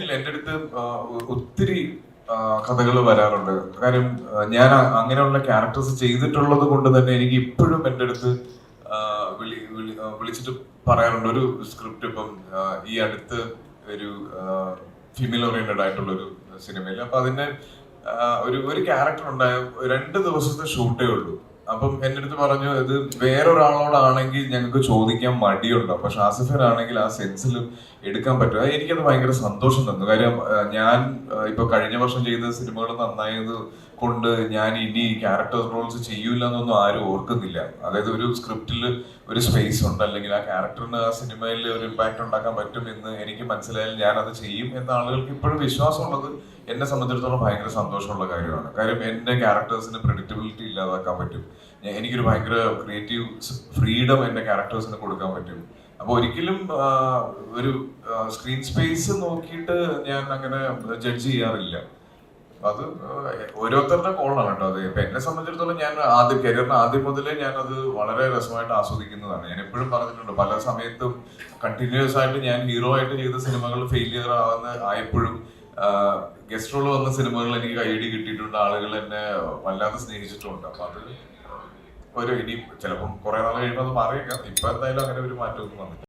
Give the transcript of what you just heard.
അങ്ങനെയില്ല, എൻ്റെ അടുത്ത് ഒത്തിരി കഥകൾ വരാറുണ്ട്. കാര്യം ഞാൻ അങ്ങനെയുള്ള ക്യാരക്ടേഴ്സ് ചെയ്തിട്ടുള്ളത് കൊണ്ട് തന്നെ എനിക്ക് ഇപ്പോഴും എൻ്റെ അടുത്ത് വിളിച്ചിട്ട് പറയാറുണ്ട്. ഒരു സ്ക്രിപ്റ്റ് ഇപ്പം ഈ അടുത്ത് ഒരു ഫീമെയിൽ ഓറിയന്റഡ് ആയിട്ടുള്ള ഒരു സിനിമയിൽ, അപ്പൊ അതിന്റെ ഒരു ക്യാരക്ടർ ഉണ്ടായ 2 ദിവസത്തെ ഷൂട്ടേ ഉള്ളൂ. അപ്പം എൻ്റെ അടുത്ത് പറഞ്ഞു, ഇത് വേറൊരാളോടാണെങ്കിൽ ഞങ്ങൾക്ക് ചോദിക്കാൻ മടിയുണ്ടോ, പക്ഷെ ആസിഫിനാണെങ്കിൽ ആ സെൻസിൽ എടുക്കാൻ പറ്റും. എനിക്കത് ഭയങ്കര സന്തോഷം തന്നു. കാര്യം ഞാൻ ഇപ്പൊ കഴിഞ്ഞ വർഷം ചെയ്ത സിനിമകൾ നന്നായത് കൊണ്ട് ഞാൻ ഇനി ക്യാരക്ടർ റോൾസ് ചെയ്യൂല എന്നൊന്നും ആരും ഓർക്കുന്നില്ല. അതായത് ഒരു സ്ക്രിപ്റ്റിൽ ഒരു സ്പേസ് ഉണ്ട്, അല്ലെങ്കിൽ ആ ക്യാരക്ടറിന് ആ സിനിമയിൽ ഒരു ഇമ്പാക്ട് ഉണ്ടാക്കാൻ പറ്റും എന്ന് എനിക്ക് മനസ്സിലായാൽ ഞാൻ അത് ചെയ്യും എന്ന ആളുകൾക്ക് ഇപ്പോഴും വിശ്വാസമുള്ളത് എന്നെ സംബന്ധിച്ചിടത്തോളം ഭയങ്കര സന്തോഷമുള്ള കാര്യമാണ്. കാര്യം എൻ്റെ ക്യാരക്ടേഴ്സിന് പ്രെഡിക്റ്റബിലിറ്റി ഇല്ലാതാക്കാൻ പറ്റും. എനിക്കൊരു ഭയങ്കര ക്രിയേറ്റീവ് ഫ്രീഡം എൻ്റെ ക്യാരക്ടേഴ്സിന് കൊടുക്കാൻ പറ്റും. അപ്പൊ ഒരിക്കലും ഒരു സ്ക്രീൻ സ്പേസ് നോക്കിയിട്ട് ഞാൻ അങ്ങനെ ജഡ്ജ് ചെയ്യാറില്ല. അത് ഓരോരുത്തരുടെ കോളാണ് കേട്ടോ. അത് ഇപ്പൊ എന്നെ സംബന്ധിച്ചിടത്തോളം ഞാൻ കരിയറിന് ആദ്യം മുതലേ ഞാൻ അത് വളരെ രസമായിട്ട് ആസ്വദിക്കുന്നതാണ്. ഞാൻ എപ്പോഴും പറഞ്ഞിട്ടുണ്ട്, പല സമയത്തും കണ്ടിന്യൂസ് ആയിട്ട് ഞാൻ ഹീറോ ആയിട്ട് ചെയ്ത സിനിമകൾ ഫെയിലിയർ ആയപ്പോഴും ഗസ്റ്റ് റോൾ വന്ന സിനിമകൾ എനിക്ക് കൈയടി കിട്ടിയിട്ടുണ്ട്, ആളുകൾ എന്നെ വല്ലാതെ സ്നേഹിച്ചിട്ടുണ്ട്. അപ്പൊ അത് ഇനി ചിലപ്പം കുറെ നാൾ കഴിയുമ്പോൾ അത് മാറിയേക്കാം. ഇപ്പൊ എന്തായാലും അങ്ങനെ ഒരു മാറ്റമൊന്നും വന്നില്ല.